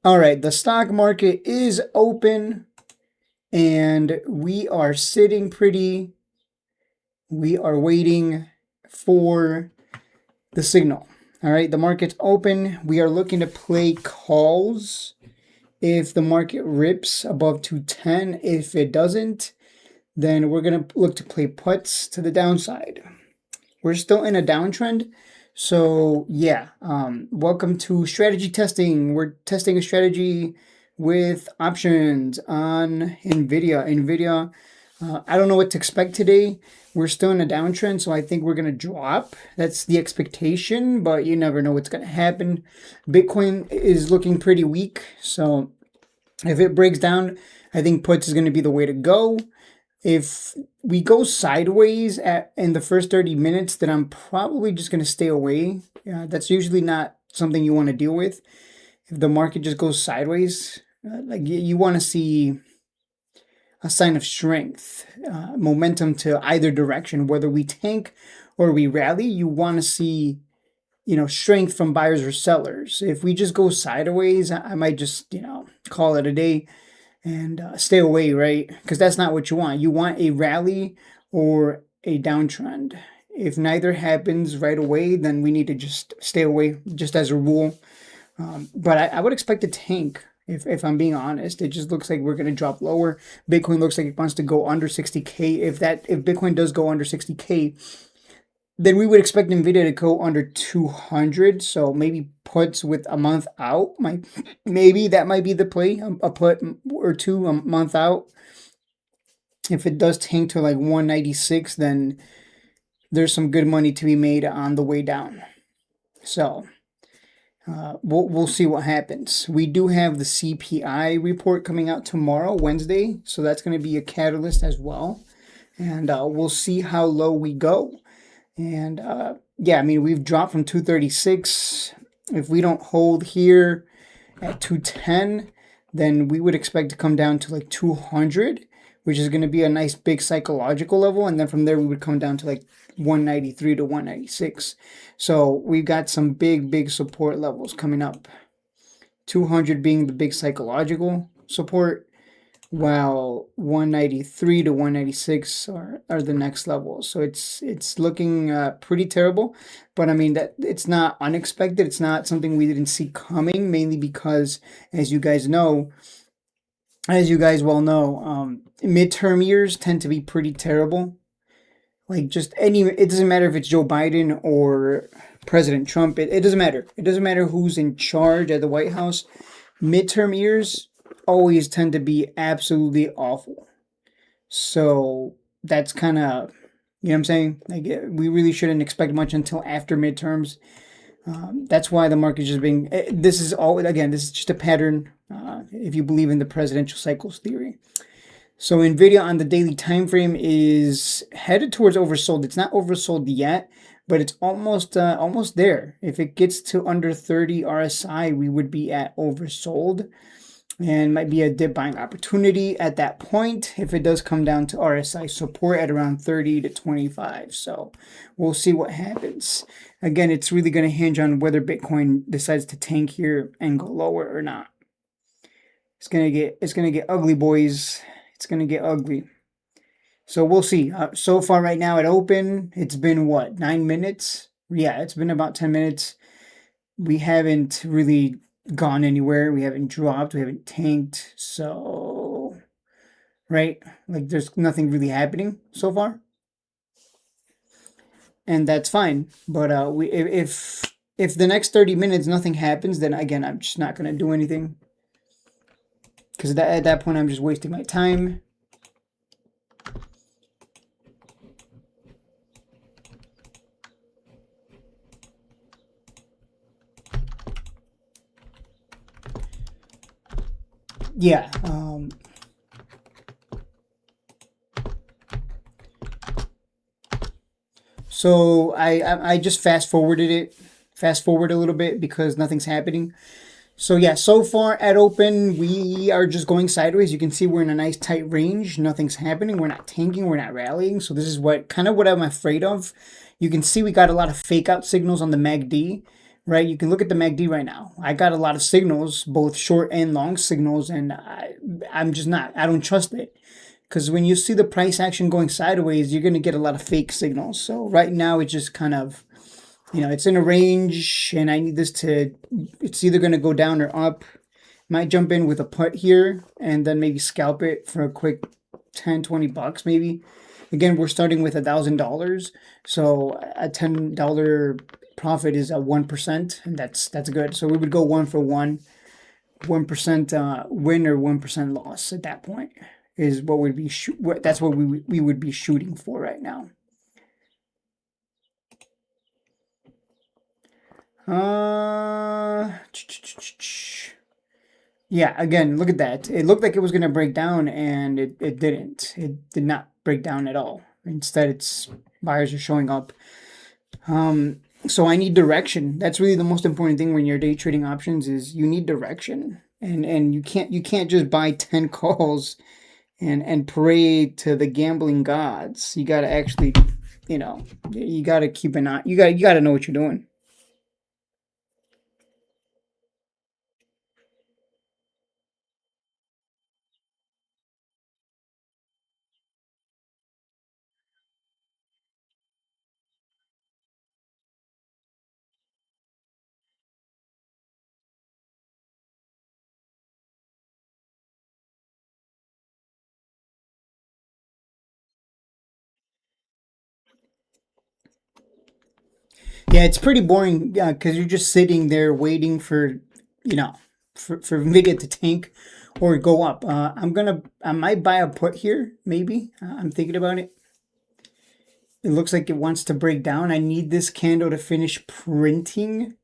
All right, the stock market is open and we are sitting pretty. We are waiting for the signal. All right, the market's open. We are looking to play calls if the market rips above 210. If it doesn't, then we're going to look to play puts to the downside. We're still in a downtrend. So yeah, welcome to strategy testing. We're testing a strategy with options on Nvda. Nvda, I don't know what to expect today. We're still in a downtrend, so I think we're gonna drop. That's the expectation, but you never know what's gonna happen. Bitcoin is looking pretty weak, so if it breaks down, I think puts is gonna be the way to go. If we go sideways in the first 30 minutes, then I'm probably just going to stay away. That's usually not something you want to deal with. If the market just goes sideways, like you want to see a sign of strength, momentum to either direction, whether we tank or we rally, you want to see, strength from buyers or sellers. If we just go sideways, I might just, call it a day and stay away, right? Because that's not what you want. You want a rally or a downtrend. If neither happens right away, then we need to just stay away, just as a rule. But I would expect a tank. If I'm being honest, it just looks like we're going to drop lower. Bitcoin looks like it wants to go under 60K. If Bitcoin does go under 60K, then we would expect Nvda to go under 200. So maybe puts with a month out. Maybe that might be the play. A put or two a month out. If it does tank to like 196, then there's some good money to be made on the way down. So we'll see what happens. We do have the CPI report coming out tomorrow, Wednesday. So that's going to be a catalyst as well. And we'll see how low we go. And yeah, I mean, we've dropped from 236. If we don't hold here at 210, then we would expect to come down to like 200, which is going to be a nice big psychological level. And then from there, we would come down to like 193 to 196. So we've got some big support levels coming up. 200 being the big psychological support, while 193 to 196 are the next level. So it's looking pretty terrible, but I mean that it's not unexpected. It's not something we didn't see coming, mainly because, as you guys well know, midterm years tend to be pretty terrible. Like it doesn't matter if it's Joe Biden or President Trump. It doesn't matter. It doesn't matter who's in charge at the White House. Midterm years always tend to be absolutely awful. So that's kind of, you know what I'm saying? Like we really shouldn't expect much until after midterms. That's why the market's just being, this is just a pattern if you believe in the presidential cycles theory. So Nvidia on the daily time frame is headed towards oversold. It's not oversold yet, but it's almost there. If it gets to under 30 RSI, we would be at oversold, and might be a dip buying opportunity at that point if it does come down to RSI support at around 30 to 25. So we'll see what happens. Again, it's really going to hinge on whether Bitcoin decides to tank here and go lower or not. It's gonna get ugly, boys. It's gonna get ugly. So we'll see. So far right now at open, it's been what, 9 minutes? Yeah, it's been about 10 minutes. We haven't really gone anywhere. We haven't dropped. We haven't tanked. So, right? Like there's nothing really happening so far. And that's fine. But if the next 30 minutes nothing happens, then again, I'm just not going to do anything. Because at that point, I'm just wasting my time. Yeah. So I just fast forward a little bit because nothing's happening. So yeah, so far at open, we are just going sideways. You can see we're in a nice tight range. Nothing's happening. We're not tanking. We're not rallying. So this is what I'm afraid of. You can see we got a lot of fake out signals on the MACD, right? You can look at the MACD right now. I got a lot of signals, both short and long signals, and I'm just not. I don't trust it. Because when you see the price action going sideways, you're going to get a lot of fake signals. So right now, it's just kind of, it's in a range, and I need this to, it's either going to go down or up. Might jump in with a put here, and then maybe scalp it for a quick 10, 20 bucks maybe. Again, we're starting with $1,000. So a $10 profit is a 1%, and that's good. So we would go 1 for 1, 1% win or 1% loss at that point is what would be that's what we would be shooting for right now. Yeah, again, look at that. It looked like it was going to break down, and it didn't. It did not break down at all. Instead, it's buyers are showing up. So I need direction. That's really the most important thing when you're day trading options is you need direction. And you can't just buy 10 calls and pray to the gambling gods. You got to actually, you got to keep an eye. You got to know what you're doing. Yeah, it's pretty boring because you're just sitting there waiting for, you know, for Nvidia to tank or go up. I might buy a put here, maybe. I'm thinking about it. It looks like it wants to break down. I need this candle to finish printing.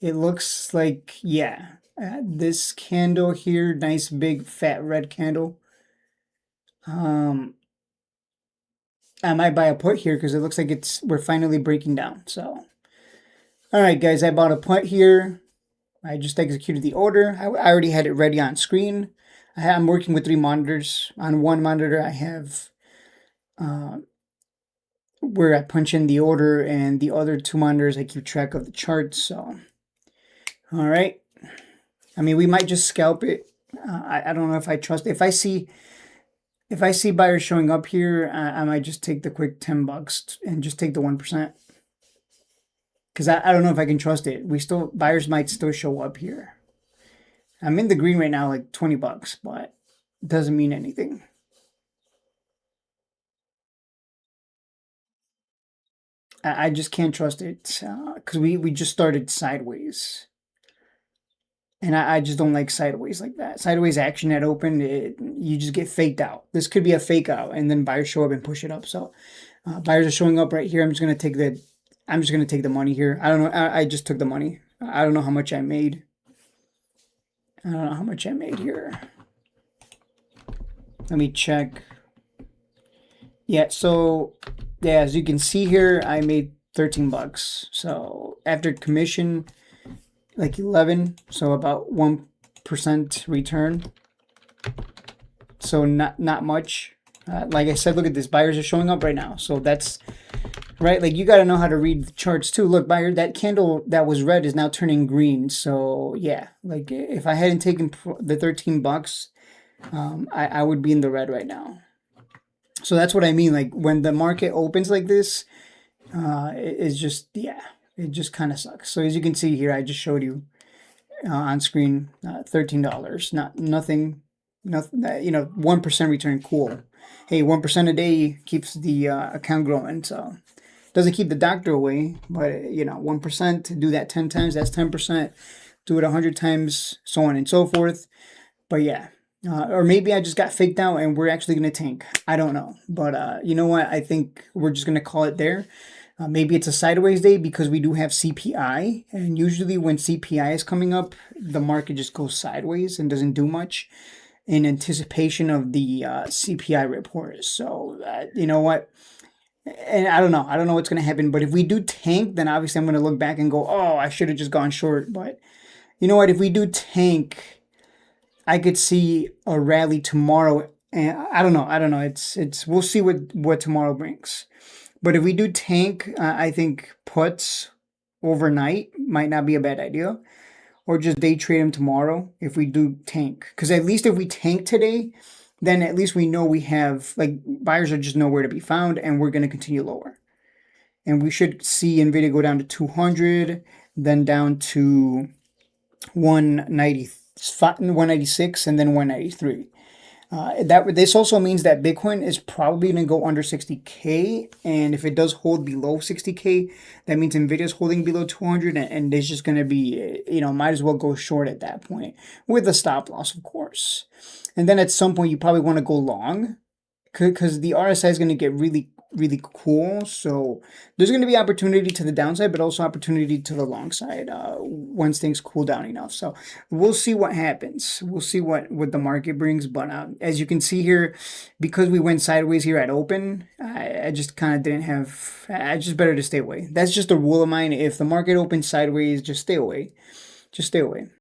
It looks like, yeah, this candle here, nice big fat red candle. I might buy a put here because it looks like we're finally breaking down. So, all right, guys, I bought a put here. I just executed the order. I already had it ready on screen. I'm working with 3 monitors. On one monitor, I have where I punch in the order, and the other 2 monitors, I keep track of the charts. So, all right. I mean, we might just scalp it. I don't know if I trust. If I see buyers showing up here, I might just take the quick $10 and just take the 1%. Because I don't know if I can trust it. Buyers might still show up here. I'm in the green right now, like $20, but it doesn't mean anything. I just can't trust it because we just started sideways. And I just don't like sideways like that. Sideways action at open, you just get faked out. This could be a fake out, and then buyers show up and push it up. So buyers are showing up right here. I'm just gonna take the money here. I don't know. I just took the money. I don't know how much I made. I don't know how much I made here. Let me check. Yeah. So yeah, as you can see here, I made $13. So after commission, like 11, so about 1% return. So not much. Like I said, look at this. Buyers are showing up right now. So that's right. Like you got to know how to read the charts too. Look, buyer, that candle that was red is now turning green. So yeah, like if I hadn't taken the $13, I would be in the red right now. So that's what I mean. Like when the market opens like this, it's just, yeah, it just kind of sucks. So as you can see here, I just showed you on screen, $13. Nothing, 1% return. Cool. Hey, 1% a day keeps the account growing. So doesn't keep the doctor away, but 1%, do that 10 times, that's 10%. Do it 100 times, so on and so forth. But yeah. Or maybe I just got faked out and we're actually going to tank. I don't know. But you know what? I think we're just going to call it there. Maybe it's a sideways day because we do have CPI. And usually when CPI is coming up, the market just goes sideways and doesn't do much in anticipation of the CPI report. So, you know what? And I don't know. I don't know what's going to happen. But if we do tank, then obviously I'm going to look back and go, oh, I should have just gone short. But you know what? If we do tank, I could see a rally tomorrow, and I don't know. It's we'll see what tomorrow brings. But if we do tank, I think puts overnight might not be a bad idea, or just day trade them tomorrow if we do tank. Because at least if we tank today, then at least we know we have, like, buyers are just nowhere to be found, and we're going to continue lower. And we should see Nvidia go down to 200, then down to 196, and then 193. This also means that Bitcoin is probably going to go under 60K, and if it does hold below 60K, that means Nvidia is holding below 200, and there's just going to be, might as well go short at that point with a stop loss, of course. And then at some point you probably want to go long, because the RSI is going to get really, really cool. So there's going to be opportunity to the downside, but also opportunity to the long side once things cool down enough. So we'll see what happens. We'll see what the market brings. But as you can see here, because we went sideways here at open, I just kind of didn't have, I just better to stay away. That's just a rule of mine. If the market opens sideways, just stay away. Just stay away.